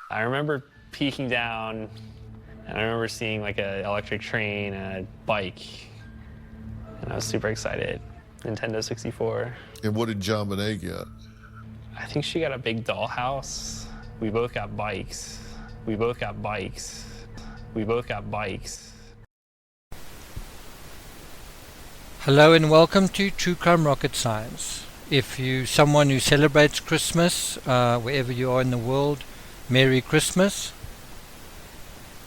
I remember peeking down, and I remember seeing like an electric train and a bike, and I was super excited. Nintendo 64. And what did JonBenet get? I think she got a big dollhouse. We both got bikes. We both got bikes. We both got bikes. Hello and welcome to True Crime Rocket Science. If you're someone who celebrates Christmas, wherever you are in the world, Merry Christmas.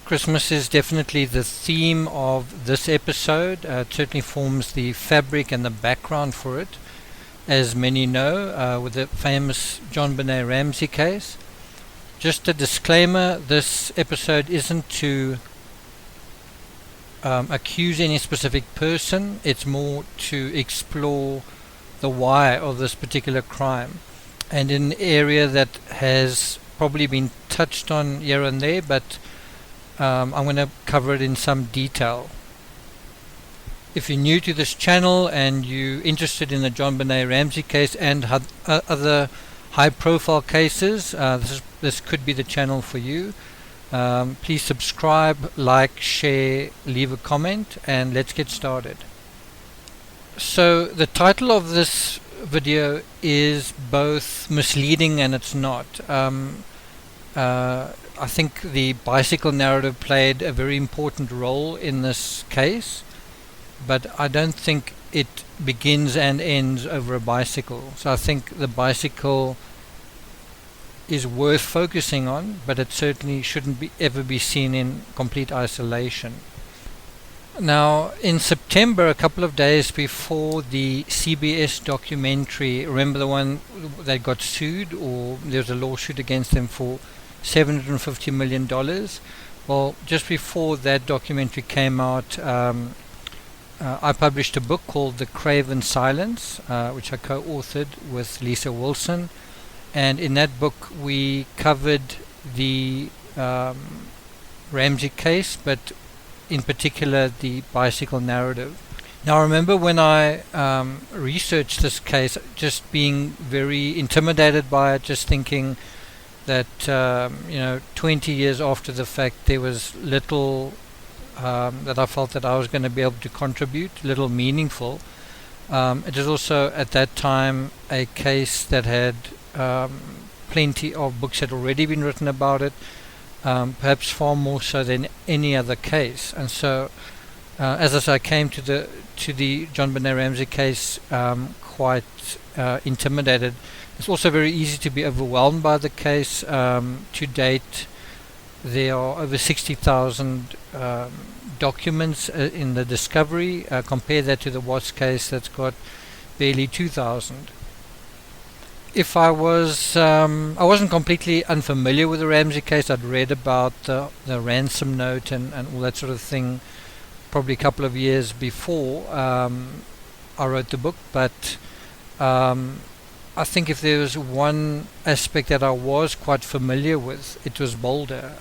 Christmas is definitely the theme of this episode. It certainly forms the fabric and the background for it, as many know, with the famous JonBenet Ramsey case. Just a disclaimer, this episode isn't to accuse any specific person. It's more to explore the why of this particular crime, and in an area that has probably been touched on here and there, but I'm going to cover it in some detail. If you're new to this channel and you're interested in the JonBenet Ramsey case and other high profile cases, this could be the channel for you. Please subscribe, like, share, leave a comment, and let's get started. So the title of this video is both misleading and it's not. I think the bicycle narrative played a very important role in this case, but I don't think it begins and ends over a bicycle. So I think the bicycle is worth focusing on, but it certainly shouldn't ever be seen in complete isolation. Now, in September, a couple of days before the CBS documentary, remember the one that got sued, or there was a lawsuit against them for $750 million? Well, just before that documentary came out, I published a book called The Craven Silence, which I co-authored with Lisa Wilson. And in that book we covered the Ramsey case, but in particular the bicycle narrative. Now I remember when I researched this case, just being very intimidated by it, just thinking that 20 years after the fact there was little that I felt that I was going to be able to contribute, little meaningful. It was also at that time a case that had plenty of books had already been written about it, perhaps far more so than any other case. And so as I came to the JonBenet Ramsey case quite intimidated. It's also very easy to be overwhelmed by the case. To date there are over 60,000 documents in the discovery. Compare that to the Watts case that's got barely 2,000. If I wasn't completely unfamiliar with the Ramsey case. I'd read about the ransom note and all that sort of thing probably a couple of years before I wrote the book, but I think if there was one aspect that I was quite familiar with, it was Boulder.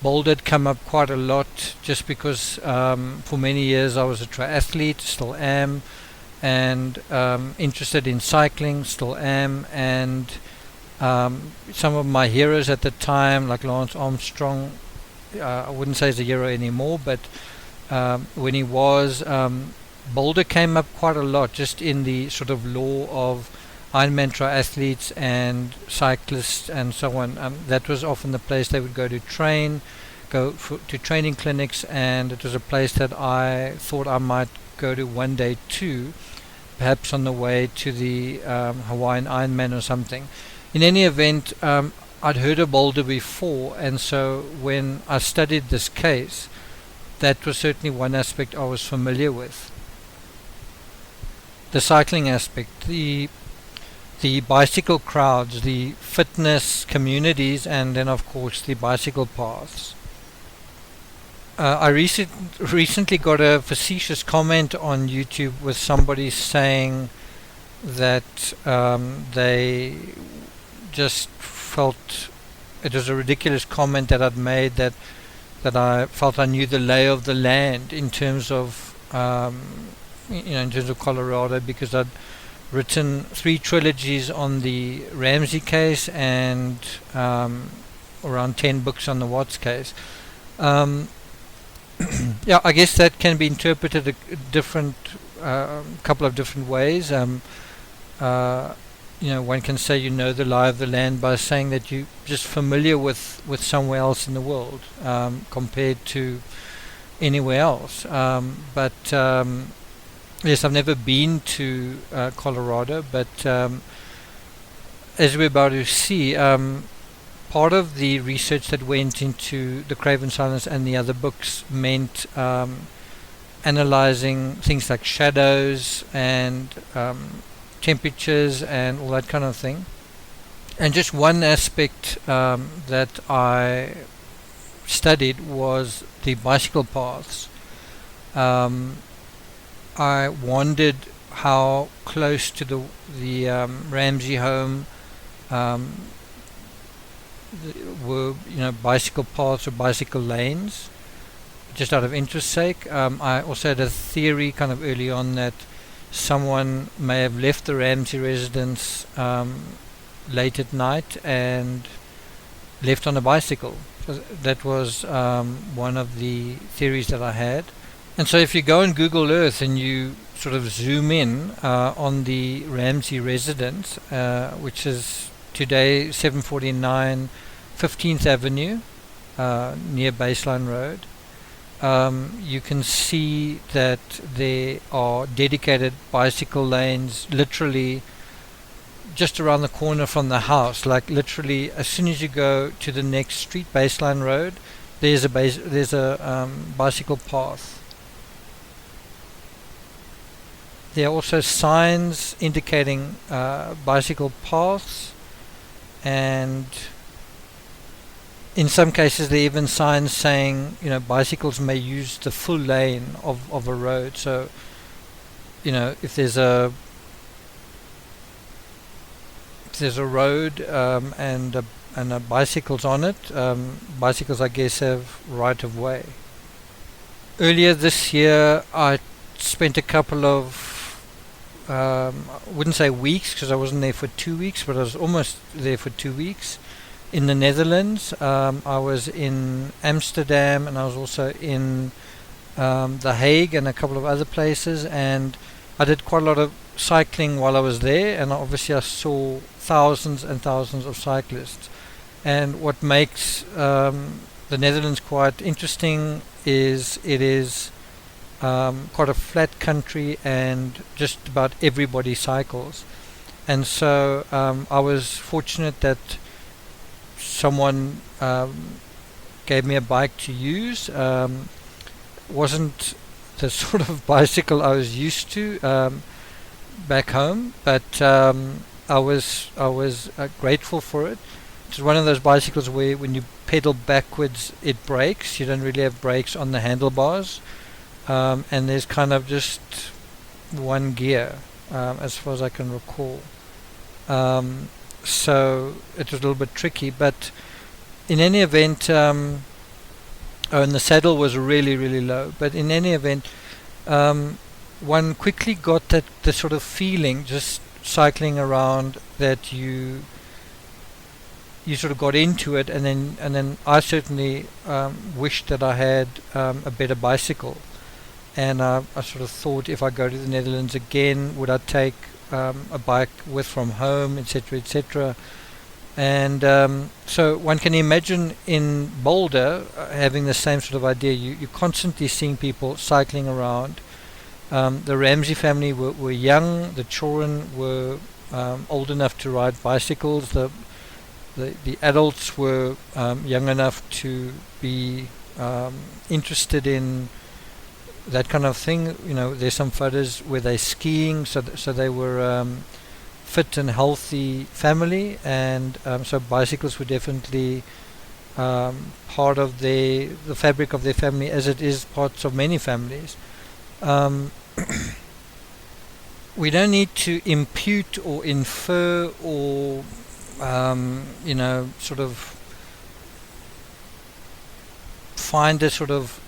Boulder had come up quite a lot just because for many years I was a triathlete, still am, and interested in cycling, still am, and some of my heroes at the time, like Lance Armstrong, I wouldn't say he's a hero anymore, but when he was, Boulder came up quite a lot just in the sort of lore of Ironman triathletes and cyclists and so on. That was often the place they would go to train, to training clinics, and it was a place that I thought I might go to one day too, perhaps on the way to the Hawaiian Ironman or something. In any event, I'd heard of Boulder before, and so when I studied this case, that was certainly one aspect I was familiar with. The cycling aspect, the bicycle crowds, the fitness communities, and then of course the bicycle paths. I recently got a facetious comment on YouTube with somebody saying that they just felt it was a ridiculous comment that I'd made, that I felt I knew the lay of the land in terms of in terms of Colorado, because I'd written 3 trilogies on the Ramsey case and around 10 books on the Watts case. Yeah, I guess that can be interpreted a different, couple of different ways. One can say you know the lie of the land by saying that you're just familiar with somewhere else in the world, compared to anywhere else. But yes, I've never been to Colorado, but as we're about to see, part of the research that went into the Craven Silence and the other books meant analyzing things like shadows and temperatures and all that kind of thing. And just one aspect that I studied was the bicycle paths. I wondered how close to the Ramsey home were bicycle paths or bicycle lanes, just out of interest sake. I also had a theory kind of early on that someone may have left the Ramsey residence late at night and left on a bicycle. That was one of the theories that I had. And so if you go on Google Earth and you sort of zoom in on the Ramsey residence, which is today 749 15th Avenue near Baseline Road, you can see that there are dedicated bicycle lanes literally just around the corner from the house. Like literally as soon as you go to the next street, Baseline Road, there's a bicycle path. There are also signs indicating bicycle paths, and in some cases there are even signs saying bicycles may use the full lane of a road. So if there's a road and a bicycle's on it, bicycles I guess have right of way. Earlier this year I spent a couple of I wouldn't say weeks because I wasn't there for 2 weeks, but I was almost there for 2 weeks in the Netherlands. I was in Amsterdam and I was also in The Hague and a couple of other places, and I did quite a lot of cycling while I was there, and obviously I saw thousands and thousands of cyclists. And what makes the Netherlands quite interesting is it is quite a flat country and just about everybody cycles. And so I was fortunate that someone gave me a bike to use. Wasn't the sort of bicycle I was used to back home, but I was grateful for it. It's one of those bicycles where when you pedal backwards it brakes. You don't really have brakes on the handlebars, and there's kind of just one gear as far as I can recall. So it was a little bit tricky, but in any event, and the saddle was really, really low, but in any event, one quickly got the sort of feeling just cycling around that you sort of got into it, and then I certainly wished that I had a better bicycle. And I sort of thought, if I go to the Netherlands again, would I take a bike with from home, etc., etc. And so one can imagine in Boulder having the same sort of idea. You're constantly seeing people cycling around. The Ramsey family were young. The children were old enough to ride bicycles. The adults were young enough to be interested in that kind of thing. There's some photos where they're skiing, so they were fit and healthy family, and so bicycles were definitely part of the fabric of their family, as it is parts of many families. We don't need to impute or infer or sort of find a sort of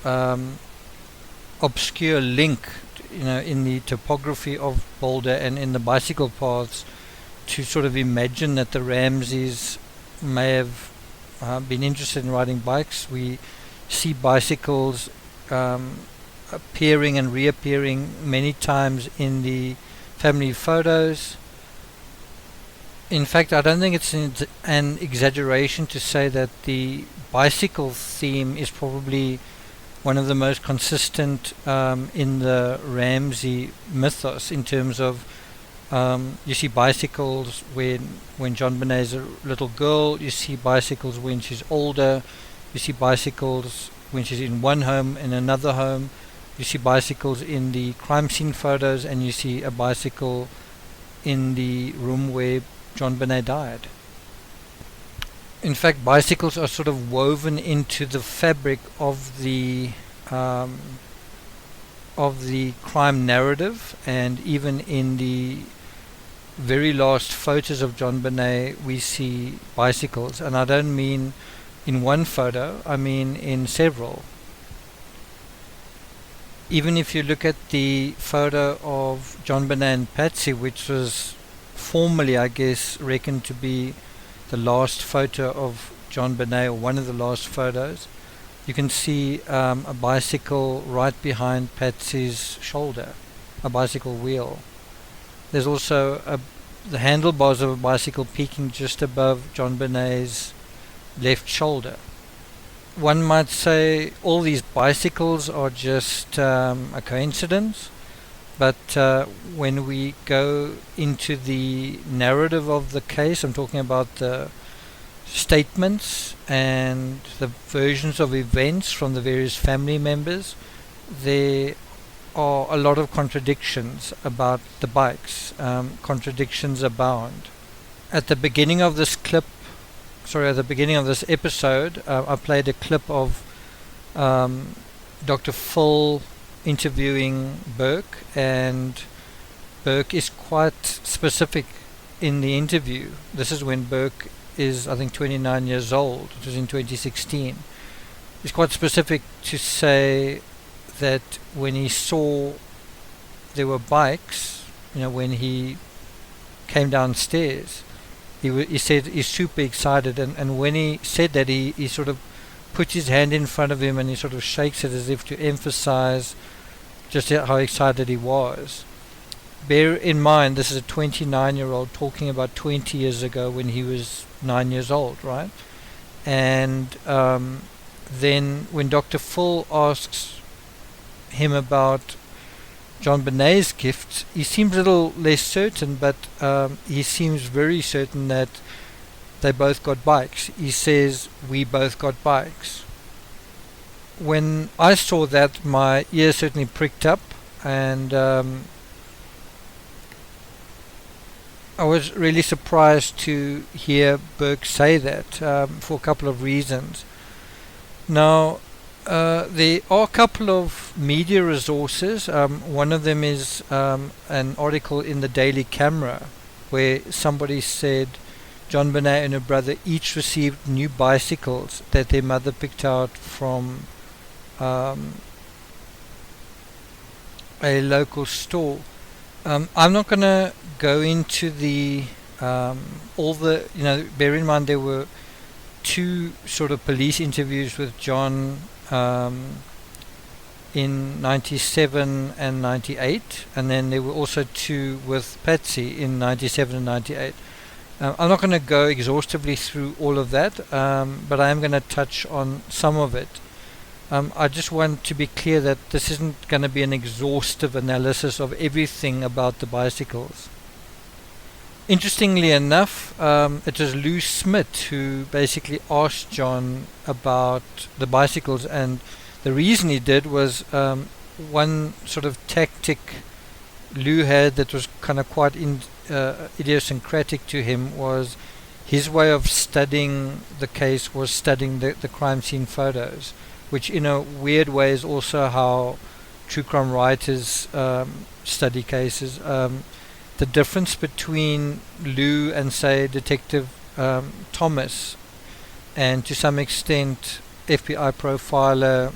obscure link in the topography of Boulder and in the bicycle paths to sort of imagine that the Ramseys may have been interested in riding bikes, we see bicycles appearing and reappearing many times in the family photos. In fact, I don't think it's an exaggeration to say that the bicycle theme is probably one of the most consistent in the Ramsey mythos, in terms of you see bicycles when JonBenet is a little girl, you see bicycles when she's older, you see bicycles when she's in one home, in another home, you see bicycles in the crime scene photos, and you see a bicycle in the room where JonBenet died. In fact, bicycles are sort of woven into the fabric of the crime narrative, and even in the very last photos of JonBenet we see bicycles, and I don't mean in one photo, I mean in several. Even if you look at the photo of JonBenet and Patsy, which was formerly, I guess, reckoned to be the last photo of JonBenet, or one of the last photos, you can see a bicycle right behind Patsy's shoulder, a bicycle wheel. There's also the handlebars of a bicycle peeking just above JonBenet's left shoulder. One might say all these bicycles are just a coincidence, but when we go into the narrative of the case, I'm talking about the statements and the versions of events from the various family members, there are a lot of contradictions about the bikes. Contradictions abound. At the beginning of this episode, I played a clip of Dr. Phil interviewing Burke, and Burke is quite specific in the interview. This is when Burke is, I think, 29 years old. It was in 2016. He's quite specific to say that when he saw there were bikes, when he came downstairs, he said he's super excited, and when he said that, he sort of puts his hand in front of him and he sort of shakes it as if to emphasize just how excited he was. Bear in mind, this is a 29-year-old talking about 20 years ago when he was 9 years old, right? And then when Dr. Phil asks him about JonBenet's gift, he seems a little less certain, but he seems very certain that they both got bikes. He says, "We both got bikes." When I saw that, my ears certainly pricked up, and I was really surprised to hear Burke say that, for a couple of reasons. Now, there are a couple of media resources. One of them is an article in the Daily Camera where somebody said JonBenet and her brother each received new bicycles that their mother picked out from a local store. I'm not going to go into all the, bear in mind there were two sort of police interviews with John in 97 and 98, and then there were also two with Patsy in 97 and 98. I'm not going to go exhaustively through all of that, but I am going to touch on some of it. I just want to be clear that this isn't going to be an exhaustive analysis of everything about the bicycles. Interestingly enough, it was Lou Smith who basically asked John about the bicycles, and the reason he did was one sort of tactic Lou had that was kind of quite idiosyncratic to him, was his way of studying the case was studying the crime scene photos, which in a weird way is also how true crime writers study cases. The difference between Lou and, say, Detective Thomas, and to some extent FBI profiler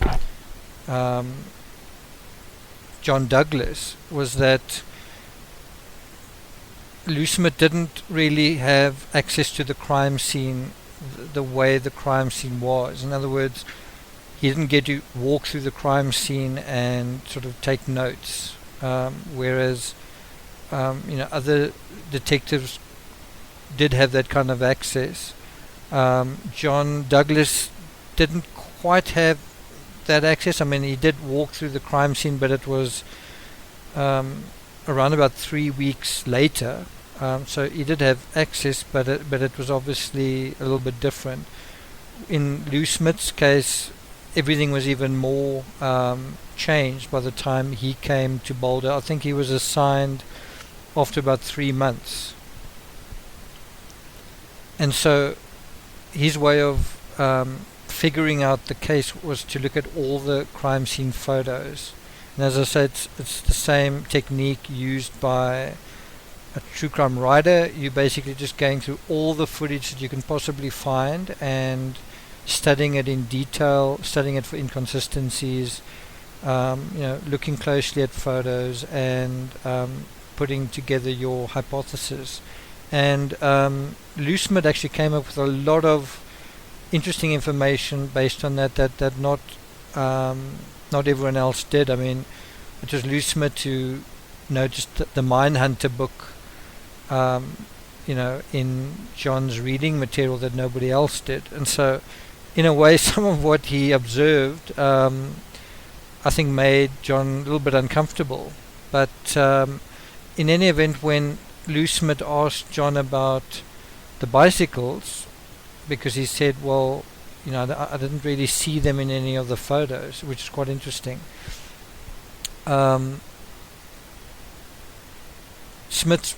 John Douglas, was that Lou Smith didn't really have access to the crime scene the way the crime scene was. In other words, he didn't get to walk through the crime scene and sort of take notes, whereas other detectives did have that kind of access. John Douglas didn't quite have that access. I mean, he did walk through the crime scene, but it was around about 3 weeks later. So he did have access, but it was obviously a little bit different. In Lou Smith's case, everything was even more changed by the time he came to Boulder. I think he was assigned after about 3 months. And so his way of figuring out the case was to look at all the crime scene photos. And as I said, it's the same technique used by a true crime writer. You're basically just going through all the footage that you can possibly find and studying it in detail, studying it for inconsistencies, looking closely at photos and putting together your hypothesis. And Lou Smith actually came up with a lot of interesting information based on that not everyone else did. I mean, it was Lou Smith who noticed the Mindhunter book, in John's reading material that nobody else did. And so, in a way, some of what he observed, I think, made John a little bit uncomfortable. But in any event, when Lou Smith asked John about the bicycles, because he said, well, I didn't really see them in any of the photos, which is quite interesting. Smith's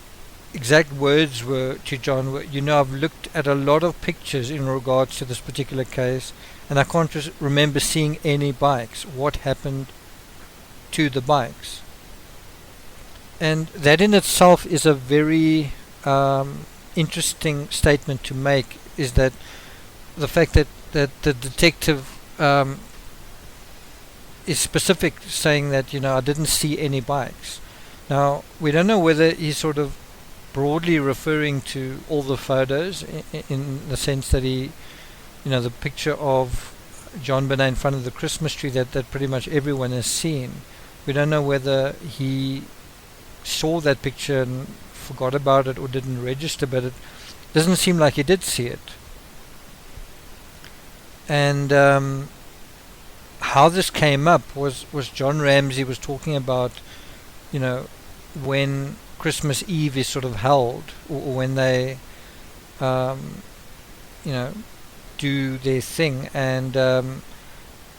exact words were to John were, I've looked at a lot of pictures in regards to this particular case, and I can't remember seeing any bikes. What happened to the bikes? And that in itself is a very interesting statement to make, is that the fact that the detective is specific, saying that, I didn't see any bikes. Now, we don't know whether he's sort of broadly referring to all the photos in the sense that he, the picture of JonBenet in front of the Christmas tree that pretty much everyone has seen. We don't know whether he saw that picture and forgot about it or didn't register, but it doesn't seem like he did see it. And how this came up was John Ramsey was talking about, when Christmas Eve is sort of held, or when they, do their thing. And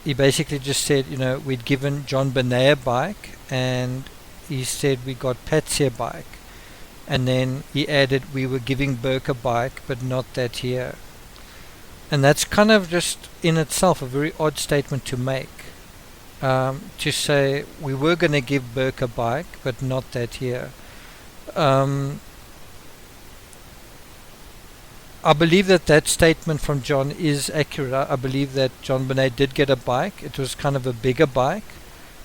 he basically just said, we'd given JonBenet a bike, and he said we got Patsy a bike. And then he added, we were giving Burke a bike, but not that here. And that's kind of just in itself a very odd statement to make. To say we were going to give Burke a bike, but not that here. I believe that statement from John is accurate. I believe that JonBenet did get a bike. It was kind of a bigger bike.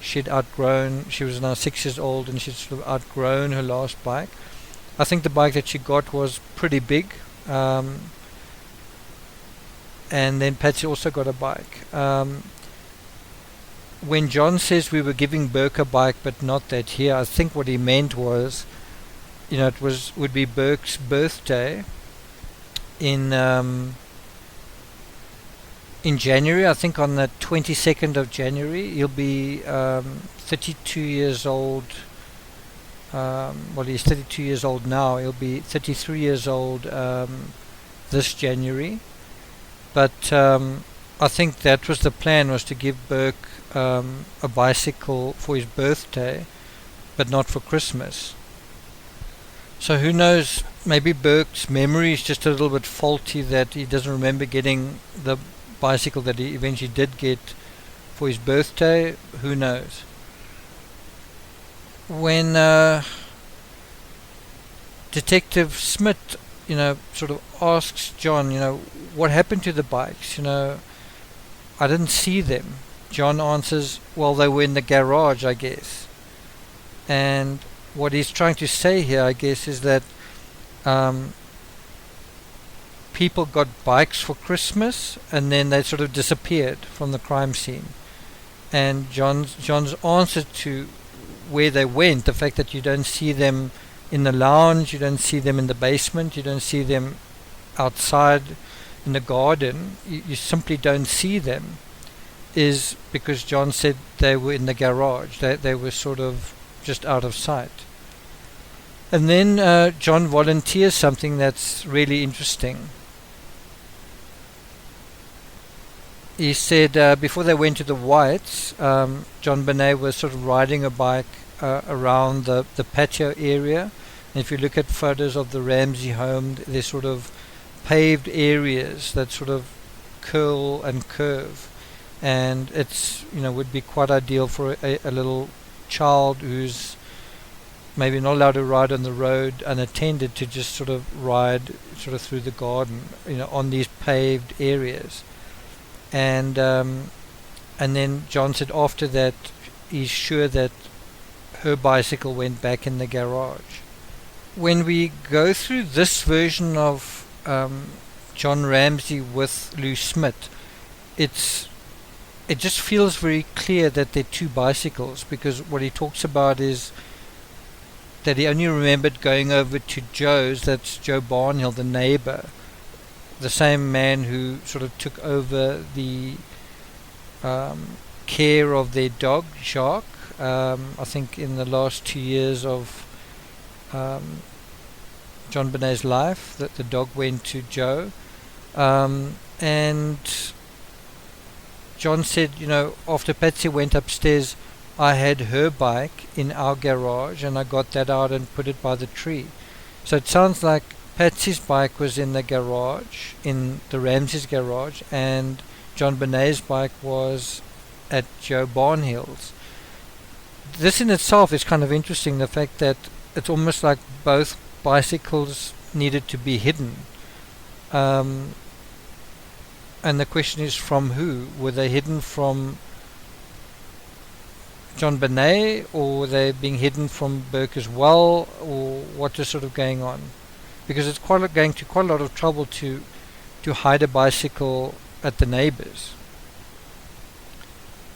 She was now 6 years old, and she'd sort of outgrown her last bike. I think the bike that she got was pretty big. And then Patsy also got a bike. When John says we were giving Burke a bike but not that here, I think what he meant was, it would be Burke's birthday in January. I think on the 22nd of January he'll be 32 years old. He's 32 years old now. He'll be 33 years old this January. But I think that was the plan, was to give Burke a bicycle for his birthday, but not for Christmas. So who knows, maybe Burke's memory is just a little bit faulty, that he doesn't remember getting the bicycle that he eventually did get for his birthday. Who knows? When Detective Smith sort of asks John, what happened to the bikes? I didn't see them. John answers, well, they were in the garage, I guess. And what he's trying to say here, I guess, is that people got bikes for Christmas and then they sort of disappeared from the crime scene. And John's answer to where they went, the fact that you don't see them in the lounge, you don't see them in the basement, you don't see them outside in the garden, you simply don't see them, is because John said they were in the garage. They were sort of just out of sight. And then John volunteers something that's really interesting. He said before they went to the Whites, JonBenet was sort of riding a bike around the patio area. And if you look at photos of the Ramsey home, there's sort of paved areas that sort of curl and curve. And it's, would be quite ideal for a little child who's maybe not allowed to ride on the road unattended to just sort of ride sort of through the garden, on these paved areas. And then John said after that he's sure that her bicycle went back in the garage. When we go through this version of John Ramsey with Lou Smith, it just feels very clear that they're two bicycles, because what he talks about is that he only remembered going over to Joe's, that's Joe Barnhill, the neighbor, the same man who sort of took over the care of their dog, Shark, I think in the last 2 years of JonBenet's life, that the dog went to Joe. And John said, after Patsy went upstairs, I had her bike in our garage and I got that out and put it by the tree. So it sounds like Patsy's bike was in the garage, in the Ramsey's garage, and JonBenet's bike was at Joe Barnhill's. This in itself is kind of interesting, the fact that it's almost like both bicycles needed to be hidden. And the question is, from who? Were they hidden from JonBenet, or were they being hidden from Burke as well, or what is sort of going on? Because it's going to quite a lot of trouble to hide a bicycle at the neighbors.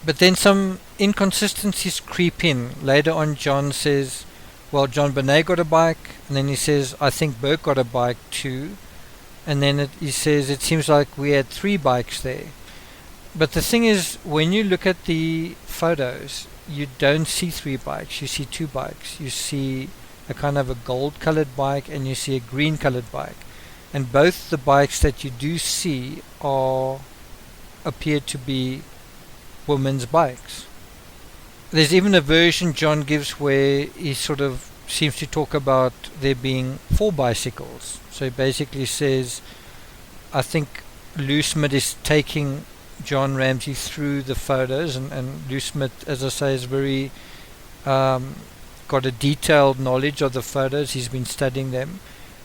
But then some inconsistencies creep in. Later on John says, well, JonBenet got a bike, and then he says, I think Burke got a bike too, and then he says it seems like we had 3 bikes there. But the thing is, when you look at the photos, you don't see 3 bikes, you see 2 bikes. You see a kind of a gold colored bike and you see a green colored bike, and both the bikes that you do see appear to be women's bikes. There's even a version John gives where he sort of seems to talk about there being 4 bicycles. So he basically says, I think Lou Smith is taking John Ramsey through the photos, and Lou Smith, as I say, is very got a detailed knowledge of the photos. He's been studying them.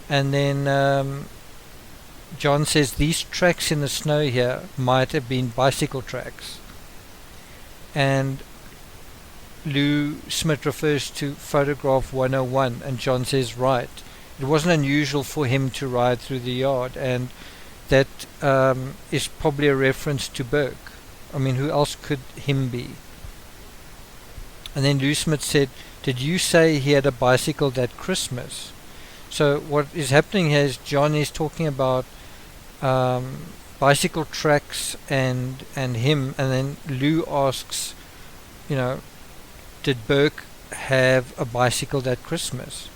And then John says these tracks in the snow here might have been bicycle tracks. And Lou Smith refers to photograph 101, and John says, right, it wasn't unusual for him to ride through the yard, and that is probably a reference to Burke. I mean, who else could him be? And then Lou Smith said, did you say he had a bicycle that Christmas? So what is happening here is John is talking about bicycle tracks and him, and then Lou asks, did Burke have a bicycle that Christmas?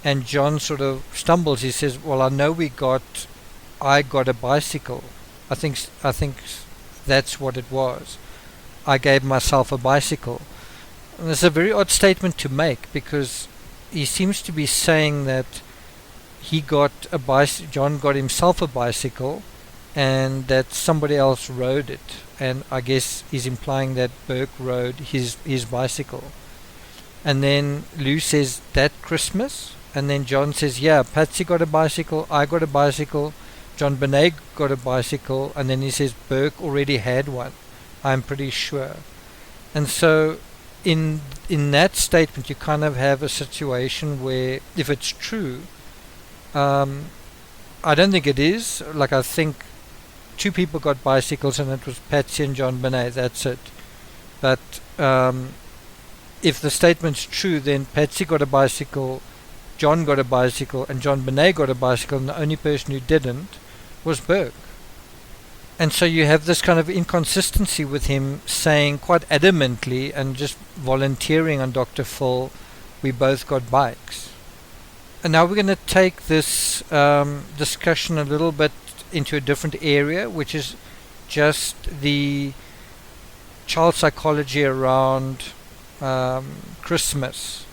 And John sort of stumbles. He says, well, I know I got a bicycle. I think that's what it was. I gave myself a bicycle. And it's a very odd statement to make, because he seems to be saying that he got a John got himself a bicycle, and that somebody else rode it. And I guess he's implying that Burke rode his bicycle. And then Lou says, that Christmas? And then John says, yeah, Patsy got a bicycle, I got a bicycle, JonBenet got a bicycle, and then he says Burke already had one, I'm pretty sure. And so in that statement you kind of have a situation where, if it's true, I I don't think it is. Like, I think two people got bicycles, and it was Patsy and JonBenet. That's it. But if the statement's true, then Patsy got a bicycle, John got a bicycle, and JonBenet got a bicycle, and the only person who didn't was Burke. And so you have this kind of inconsistency with him saying quite adamantly and just volunteering on Dr. Phil, we both got bikes. And now we're going to take this discussion a little bit into a different area, which is just the child psychology around Christmas.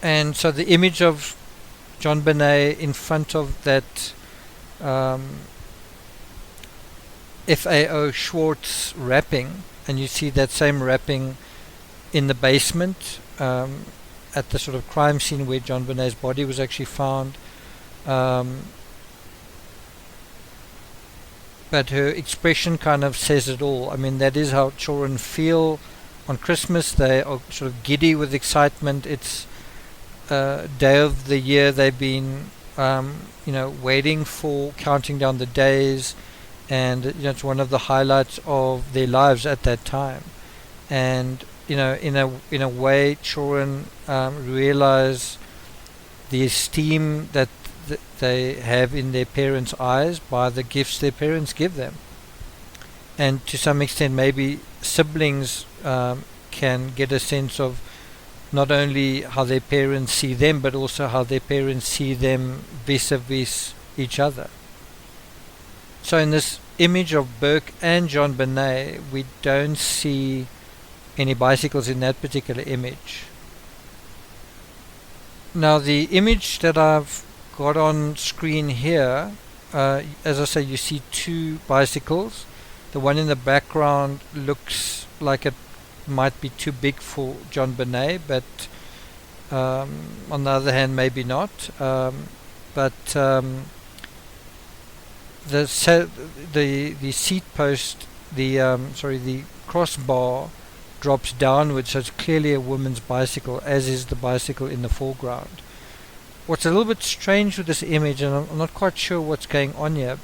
And so the image of JonBenet in front of that FAO Schwartz wrapping, and you see that same wrapping in the basement at the sort of crime scene where JonBenet's body was actually found. But her expression kind of says it all. I mean, that is how children feel on Christmas. They are sort of giddy with excitement. It's day of the year they've been waiting for, counting down the days, and it's one of the highlights of their lives at that time. And in a way, children realize the esteem that they have in their parents' eyes by the gifts their parents give them. And to some extent, maybe siblings can get a sense of not only how their parents see them, but also how their parents see them vis-a-vis each other. So in this image of Burke and JonBenet, we don't see any bicycles in that particular image. Now the image that I've got on screen here, as I say, you see two bicycles. The one in the background looks like it might be too big for JonBenet, but on the other hand, maybe not. But the seat post, the crossbar drops downwards, so it's clearly a woman's bicycle, as is the bicycle in the foreground. What's a little bit strange with this image, and I'm not quite sure what's going on here,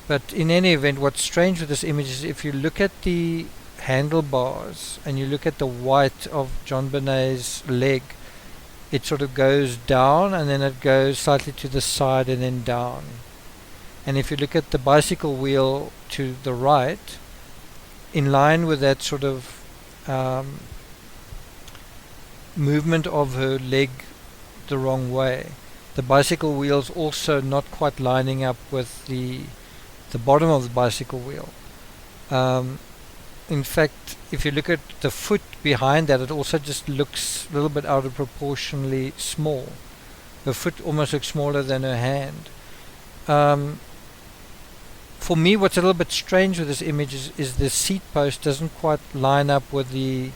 but in any event, what's strange with this image is if you look at the handlebars and you look at the white of JonBenet's leg, it sort of goes down and then it goes slightly to the side and then down. And if you look at the bicycle wheel to the right, in line with that sort of movement of her leg the wrong way, the bicycle wheel's also not quite lining up with the bottom of the bicycle wheel. In fact, if you look at the foot behind that, it also just looks a little bit out of proportionally small. Her foot almost looks smaller than her hand. For me, what's a little bit strange with this image is the seat post doesn't quite line up with the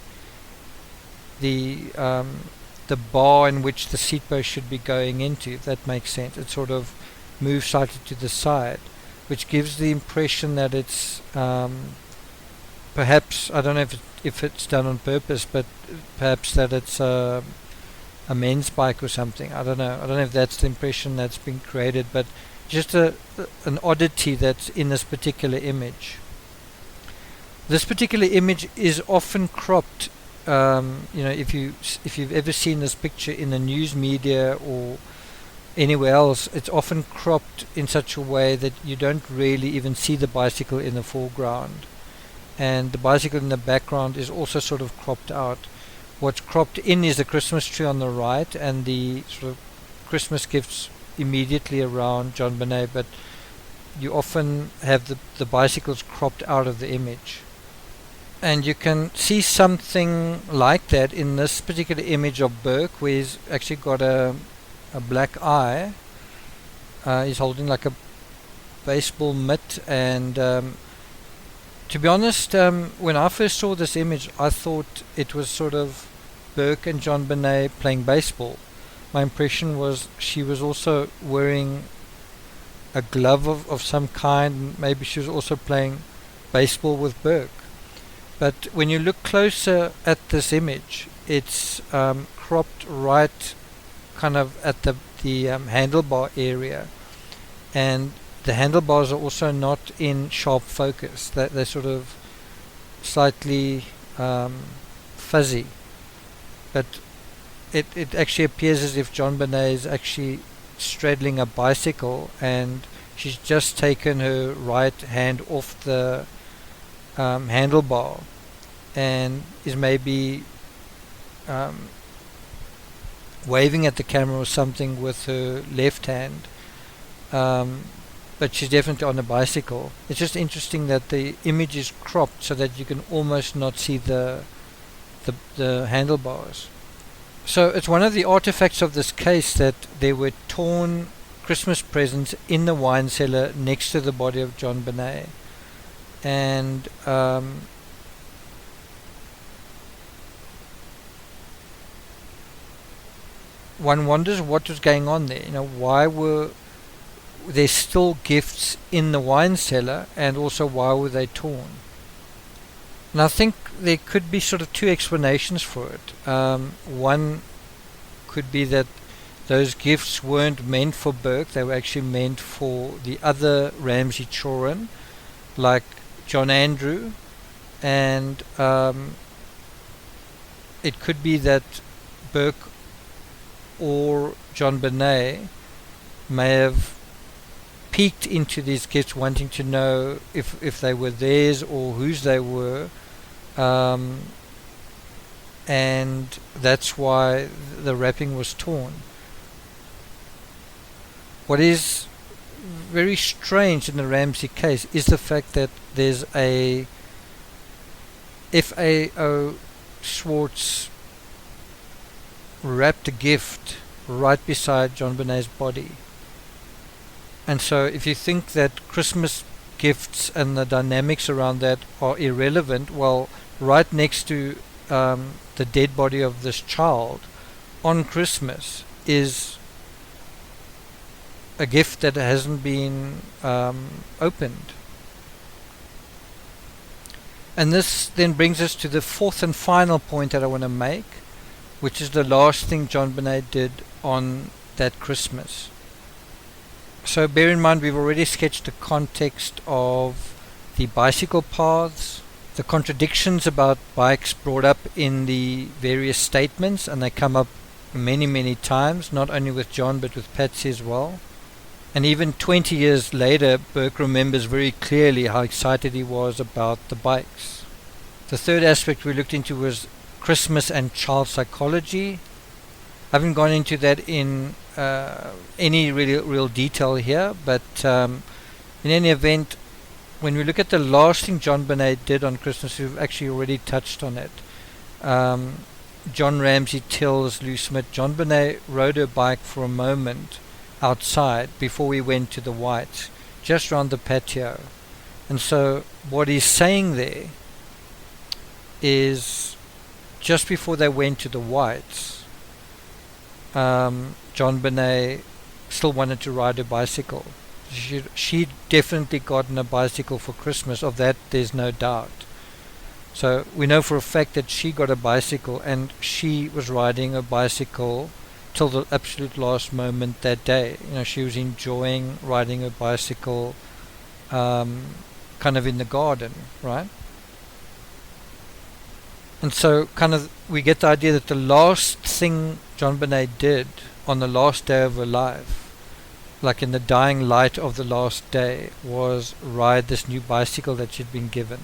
bar in which the seat post should be going into, if that makes sense. It sort of moves slightly to the side, which gives the impression that it's perhaps, I don't know if it's done on purpose, but perhaps that it's a men's bike or something. I don't know if that's the impression that's been created, but just an oddity that's in this particular image. This particular image is often cropped. If you've ever seen this picture in the news media or anywhere else, it's often cropped in such a way that you don't really even see the bicycle in the foreground, and the bicycle in the background is also sort of cropped out. What's cropped in is the Christmas tree on the right and the sort of Christmas gifts immediately around JonBenet, but you often have the bicycles cropped out of the image. And you can see something like that in this particular image of Burke, where he's actually got a black eye. He's holding like a baseball mitt, and to be honest, when I first saw this image, I thought it was sort of Burke and JonBenet playing baseball. My impression was she was also wearing a glove of some kind. Maybe she was also playing baseball with Burke. But when you look closer at this image, it's cropped right kind of at the handlebar area, and the handlebars are also not in sharp focus. They're sort of slightly fuzzy, but it actually appears as if JonBenet is actually straddling a bicycle, and she's just taken her right hand off the handlebar and is maybe waving at the camera or something with her left hand, but she's definitely on a bicycle. It's just interesting that the image is cropped so that you can almost not see the handlebars. So it's one of the artifacts of this case that there were torn Christmas presents in the wine cellar next to the body of JonBenet, and one wonders what was going on there. Why were there still gifts in the wine cellar, and also why were they torn? And I think there could be sort of two explanations for it. One could be that those gifts weren't meant for Burke, they were actually meant for the other Ramsey children, like John Andrew, and it could be that Burke or JonBenet may have peeked into these gifts wanting to know if they were theirs or whose they were, and that's why the wrapping was torn. What is very strange in the Ramsey case is the fact that there's a FAO Schwartz wrapped a gift right beside JonBenet's body. And so if you think that Christmas gifts and the dynamics around that are irrelevant, well, right next to the dead body of this child on Christmas is a gift that hasn't been opened. And this then brings us to the fourth and final point that I want to make, which is the last thing JonBenet did on that Christmas. So bear in mind, we've already sketched the context of the bicycle paths, the contradictions about bikes brought up in the various statements, and they come up many times, not only with John but with Patsy as well. And even 20 years later, Burke remembers very clearly how excited he was about the bikes. The third aspect we looked into was Christmas and child psychology. I haven't gone into that in any real detail here, but in any event, when we look at the last thing JonBenet did on Christmas, we've actually already touched on it. John Ramsey tells Lou Smith, JonBenet rode her bike for a moment outside before we went to the Whites, just round the patio. And so what he's saying there is just before they went to the Whites, JonBenet still wanted to ride a bicycle. She'd definitely gotten a bicycle for Christmas, of that there's no doubt. So we know for a fact that she got a bicycle, and she was riding a bicycle till the absolute last moment that day. She was enjoying riding a bicycle kind of in the garden, right? And so kind of we get the idea that the last thing JonBenet did on the last day of her life, like in the dying light of the last day, was ride this new bicycle that she'd been given.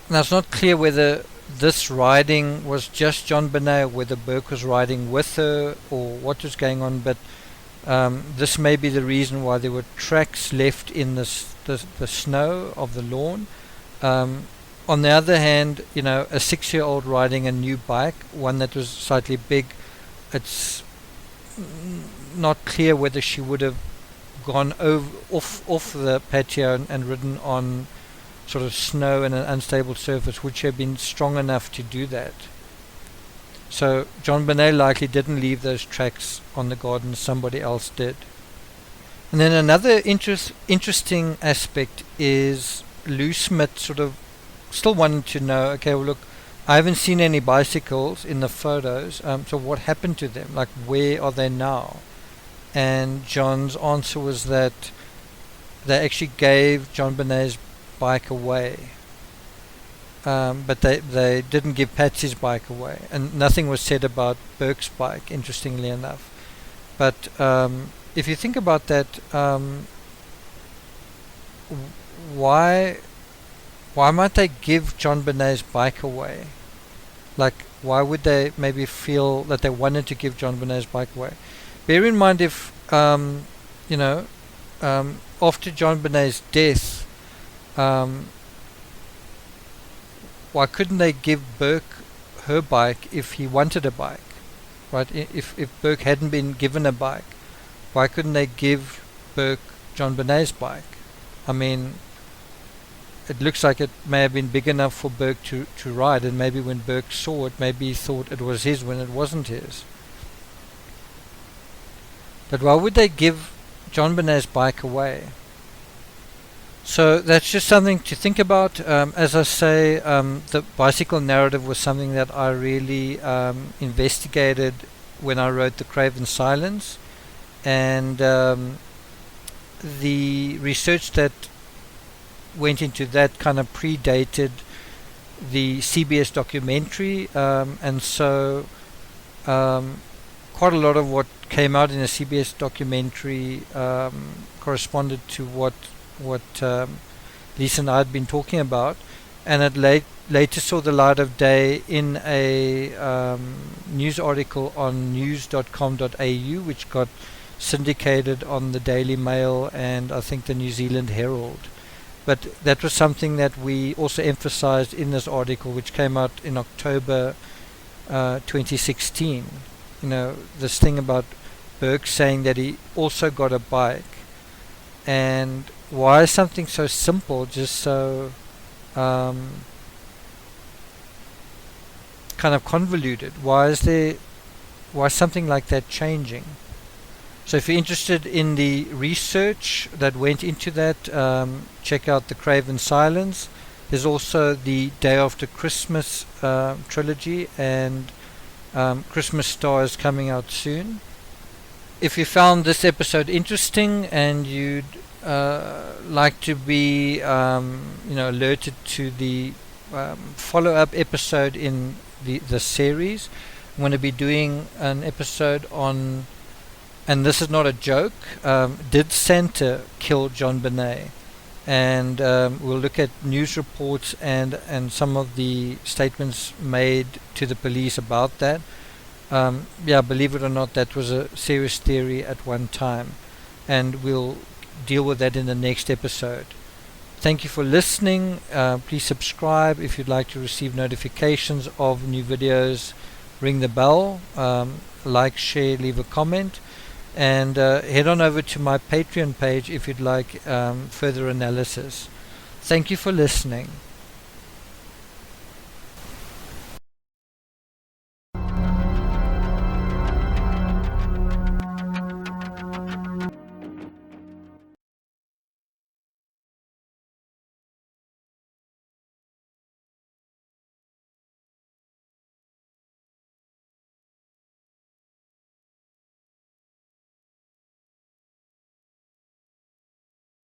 Now it's not clear whether this riding was just JonBenet, or whether Burke was riding with her, or what was going on, but this may be the reason why there were tracks left in the snow of the lawn. On the other hand, a 6-year-old riding a new bike, one that was slightly big, it's not clear whether she would have gone off the patio and ridden on sort of snow and an unstable surface, would she have been strong enough to do that? So JonBenet likely didn't leave those tracks on the garden, somebody else did. And then another interesting aspect is Lou Smith sort of still wanted to know, okay, well look, I haven't seen any bicycles in the photos, so what happened to them? Like, where are they now? And John's answer was that they actually gave JonBenet's bike away. But they didn't give Patsy's bike away. And nothing was said about Burke's bike, interestingly enough. But if you think about that, why might they give JonBenet's bike away? Like, why would they maybe feel that they wanted to give JonBenet's bike away? Bear in mind, if after JonBenet's death, why couldn't they give Burke her bike if he wanted a bike, right? If Burke hadn't been given a bike, why couldn't they give Burke JonBenet's bike? I mean, it looks like it may have been big enough for Burke to ride, and maybe when Burke saw it, maybe he thought it was his when it wasn't his. But why would they give JonBenet's bike away? So that's just something to think about. As I say, the bicycle narrative was something that I really investigated when I wrote the Craven Silence, and the research that went into that kind of predated the CBS documentary, and so quite a lot of what came out in the CBS documentary corresponded to what Lisa and I had been talking about, and it later saw the light of day in a news article on news.com.au, which got syndicated on the Daily Mail and I think the New Zealand Herald. But that was something that we also emphasized in this article, which came out in October 2016. You know, this thing about Burke saying that he also got a bike, and why is something so simple just so kind of convoluted? Why is something like that changing? So if you're interested in the research that went into that, check out the Craven Silence. There's also the Day After Christmas trilogy, and Christmas Star is coming out soon. If you found this episode interesting and you'd like to be alerted to the follow-up episode in the series, I'm going to be doing an episode on, and this is not a joke, did Santa kill JonBenet? And we'll look at news reports and some of the statements made to the police about that. Believe it or not, that was a serious theory at one time, and we'll deal with that in the next episode. Thank you for listening. Please subscribe if you'd like to receive notifications of new videos. Ring the bell, like, share, leave a comment, and head on over to my Patreon page if you'd like further analysis. Thank you for listening.